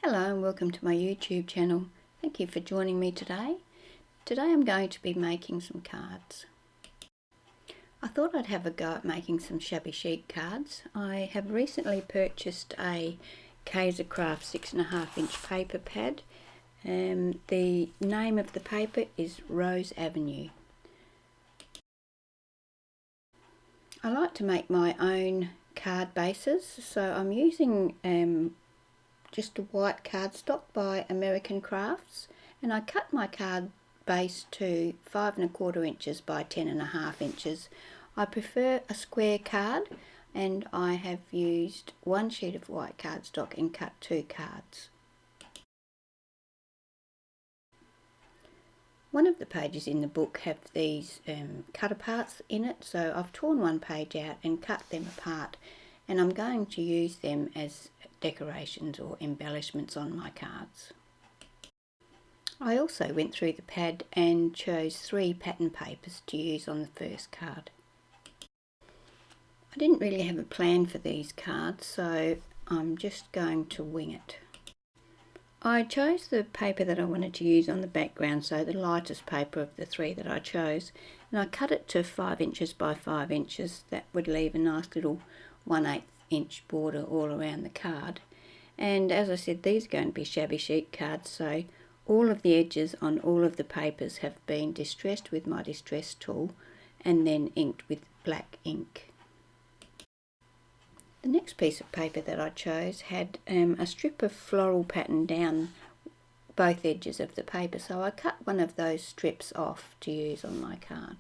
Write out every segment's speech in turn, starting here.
Hello and welcome to my YouTube channel. Thank you for joining me today. Today I'm going to be making some cards. I thought I'd have a go at making some Shabby Chic cards. I have recently purchased a Kaisercraft 6.5-inch paper pad. The name of the paper is Rose Avenue. I like to make my own card bases, so I'm using just a white cardstock by American Crafts, and I cut my card base to 5¼ inches by 10.5 inches. I prefer a square card, and I have used one sheet of white cardstock and cut 2 cards. One of the pages in the book have these cut aparts in it, so I've torn one page out and cut them apart, and I'm going to use them as decorations or embellishments on my cards. I also went through the pad and chose 3 pattern papers to use on the first card. I didn't really have a plan for these cards, so I'm just going to wing it. I chose the paper that I wanted to use on the background, so the lightest paper of the 3 that I chose, and I cut it to 5 inches by 5 inches. That would leave a nice little 1/8 inch border all around the card. And as I said, these are going to be Shabby Chic cards, so all of the edges on all of the papers have been distressed with my distress tool and then inked with black ink. The next piece of paper that I chose had a strip of floral pattern down both edges of the paper, so I cut one of those strips off to use on my card.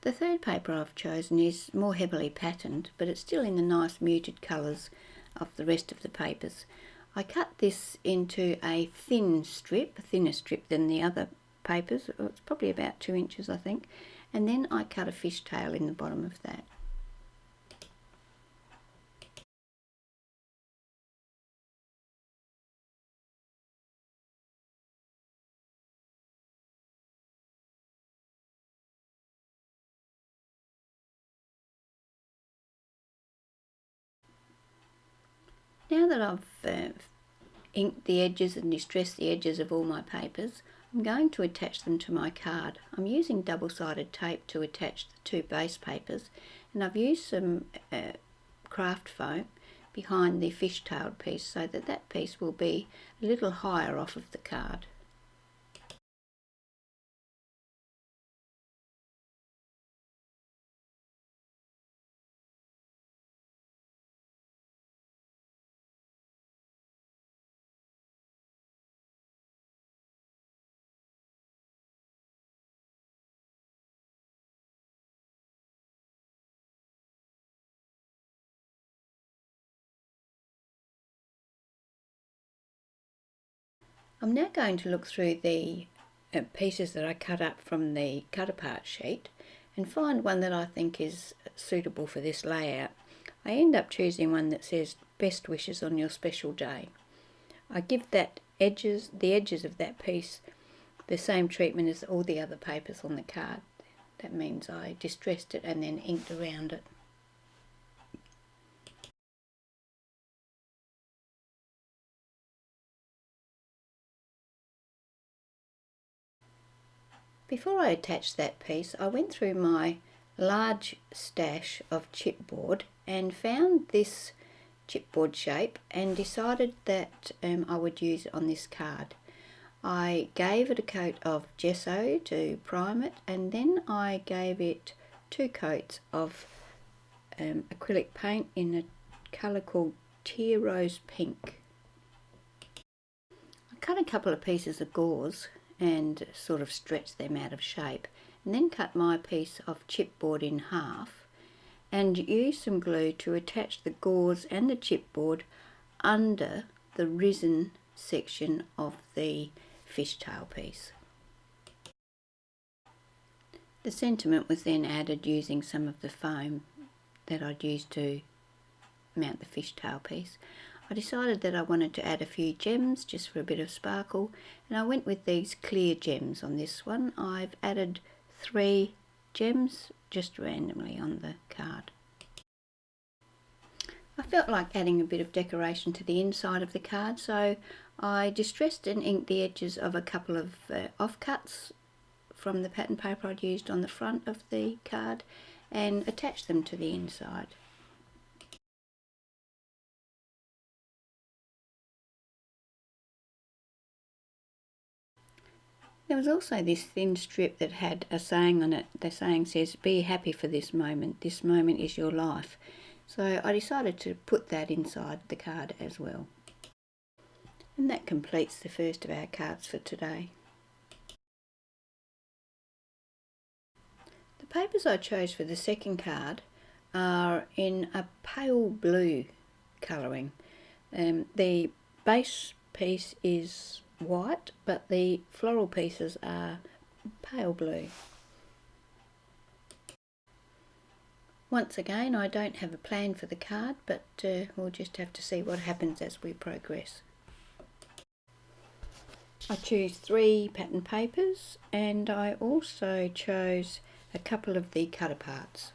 The third paper I've chosen is more heavily patterned, but it's still in the nice muted colours of the rest of the papers. I cut this into a thin strip, a thinner strip than the other papers. It's probably about 2 inches, I think, and then I cut a fishtail in the bottom of that. Now that I've inked the edges and distressed the edges of all my papers, I'm going to attach them to my card. I'm using double-sided tape to attach the 2 base papers, and I've used some craft foam behind the fishtailed piece so that that piece will be a little higher off of the card. I'm now going to look through the pieces that I cut up from the cut apart sheet and find one that I think is suitable for this layout. I end up choosing one that says best wishes on your special day. I give the edges of that piece the same treatment as all the other papers on the card. That means I distressed it and then inked around it. Before I attached that piece, I went through my large stash of chipboard and found this chipboard shape and decided that I would use it on this card. I gave it a coat of gesso to prime it, and then I gave it 2 coats of acrylic paint in a colour called Tear Rose Pink. I cut a couple of pieces of gauze and sort of stretched them out of shape, and then cut my piece of chipboard in half and used some glue to attach the gauze and the chipboard under the risen section of the fishtail piece. The sentiment was then added using some of the foam that I'd used to mount the fishtail piece. I decided that I wanted to add a few gems just for a bit of sparkle, and I went with these clear gems on this one. I've added 3 gems just randomly on the card. I felt like adding a bit of decoration to the inside of the card, so I distressed and inked the edges of a couple of offcuts from the pattern paper I'd used on the front of the card and attached them to the inside. There was also this thin strip that had a saying on it. The saying says, "Be happy for this moment is your life." So I decided to put that inside the card as well. And that completes the first of our cards for today. The papers I chose for the second card are in a pale blue colouring. The base piece is white, but the floral pieces are pale blue. Once again, I don't have a plan for the card, but we'll just have to see what happens as we progress. I choose 3 pattern papers, and I also chose a couple of the cut aparts.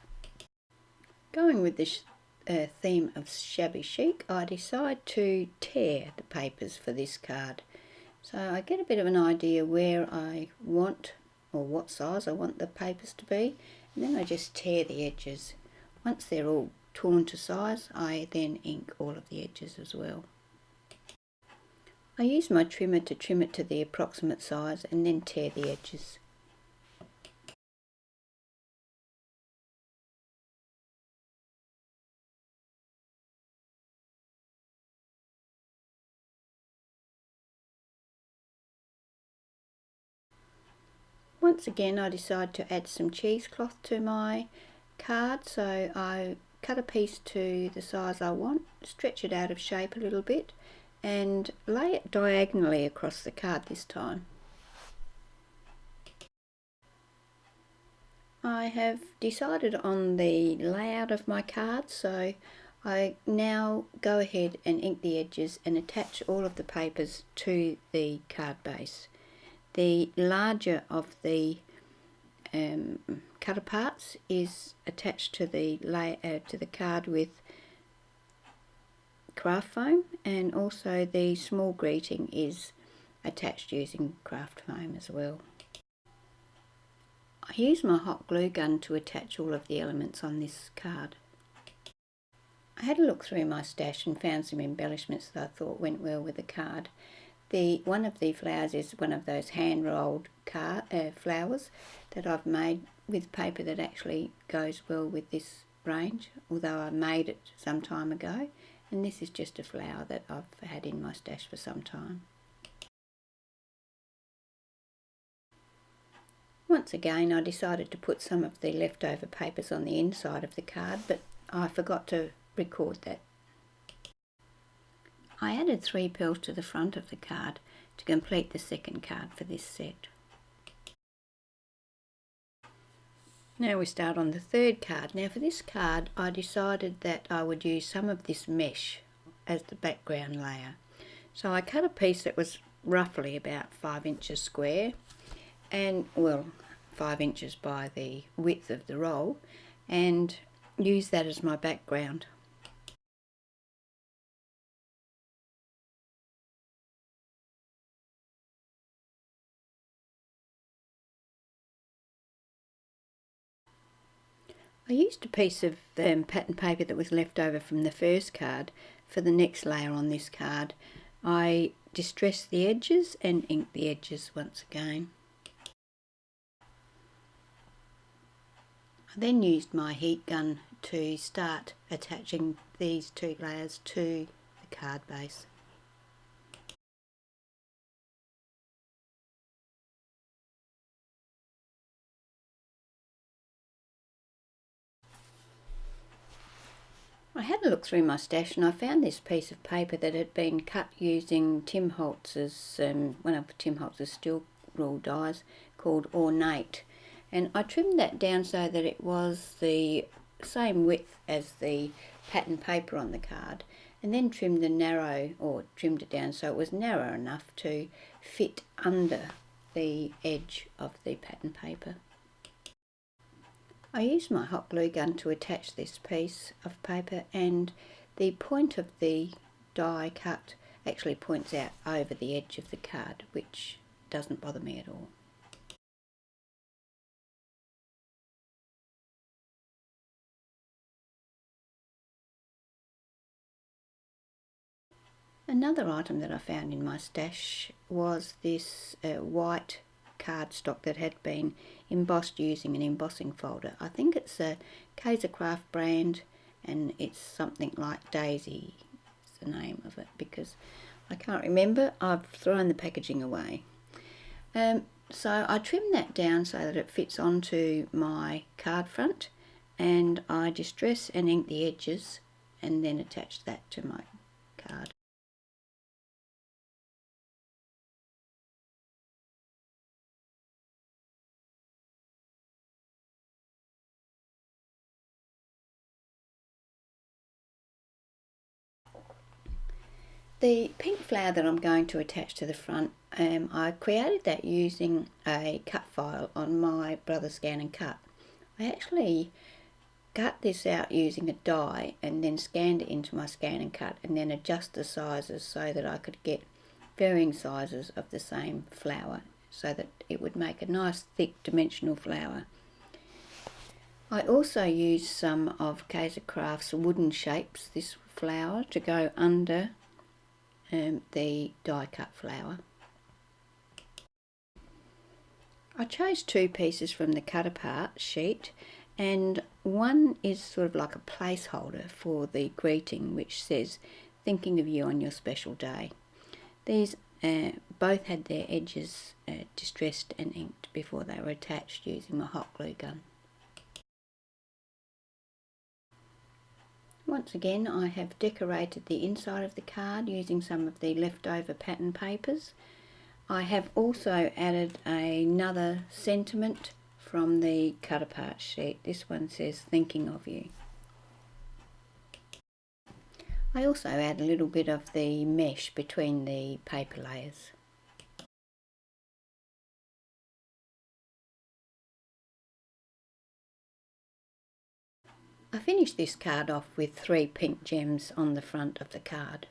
Going with this theme of shabby chic, I decide to tear the papers for this card. So I get a bit of an idea where I want, or what size I want the papers to be, and then I just tear the edges. Once they're all torn to size, I then ink all of the edges as well. I use my trimmer to trim it to the approximate size and then tear the edges. Once again, I decide to add some cheesecloth to my card, so I cut a piece to the size I want, stretch it out of shape a little bit, and lay it diagonally across the card this time. I have decided on the layout of my card, so I now go ahead and ink the edges and attach all of the papers to the card base. The larger of the cut aparts is attached to the card with craft foam, and also the small greeting is attached using craft foam as well. I use my hot glue gun to attach all of the elements on this card. I had a look through my stash and found some embellishments that I thought went well with the card. One of the flowers is one of those hand-rolled flowers that I've made with paper that actually goes well with this range, although I made it some time ago, and this is just a flower that I've had in my stash for some time. Once again, I decided to put some of the leftover papers on the inside of the card, but I forgot to record that. I added 3 pearls to the front of the card to complete the second card for this set. Now we start on the third card. Now for this card I decided that I would use some of this mesh as the background layer. So I cut a piece that was roughly about 5 inches square, and 5 inches by the width of the roll, and use that as my background. I used a piece of pattern paper that was left over from the first card for the next layer on this card. I distressed the edges and inked the edges once again. I then used my heat gun to start attaching these 2 layers to the card base. I had a look through my stash and I found this piece of paper that had been cut using Tim Holtz's, one of Tim Holtz's steel rule dies called Ornate, and I trimmed that down so that it was the same width as the pattern paper on the card, and then trimmed it down so it was narrow enough to fit under the edge of the pattern paper. I used my hot glue gun to attach this piece of paper, and the point of the die cut actually points out over the edge of the card, which doesn't bother me at all. Another item that I found in my stash was this white cardstock that had been embossed using an embossing folder. I think it's a Kaisercraft brand, and it's something like Daisy is the name of it, because I can't remember. I've thrown the packaging away. So I trimmed that down so that it fits onto my card front, and I distress and ink the edges and then attach that to my card. The pink flower that I'm going to attach to the front, I created that using a cut file on my Brother Scan and Cut. I actually cut this out using a die and then scanned it into my Scan and Cut, and then adjust the sizes so that I could get varying sizes of the same flower, so that it would make a nice thick dimensional flower. I also used some of Kaisercraft's wooden shapes, this flower, to go under the die cut flower. I chose two pieces from the cut apart sheet, and one is sort of like a placeholder for the greeting, which says "Thinking of you on your special day." These both had their edges distressed and inked before they were attached using my hot glue gun. Once again, I have decorated the inside of the card using some of the leftover pattern papers. I have also added another sentiment from the cut apart sheet. This one says "Thinking of you." I also add a little bit of the mesh between the paper layers. I finished this card off with 3 pink gems on the front of the card.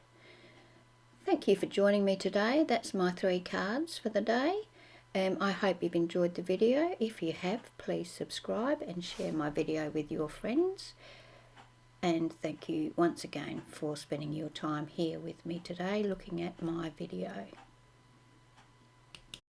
Thank you for joining me today. That's my 3 cards for the day. I hope you've enjoyed the video. If you have, please subscribe and share my video with your friends. And thank you once again for spending your time here with me today looking at my video.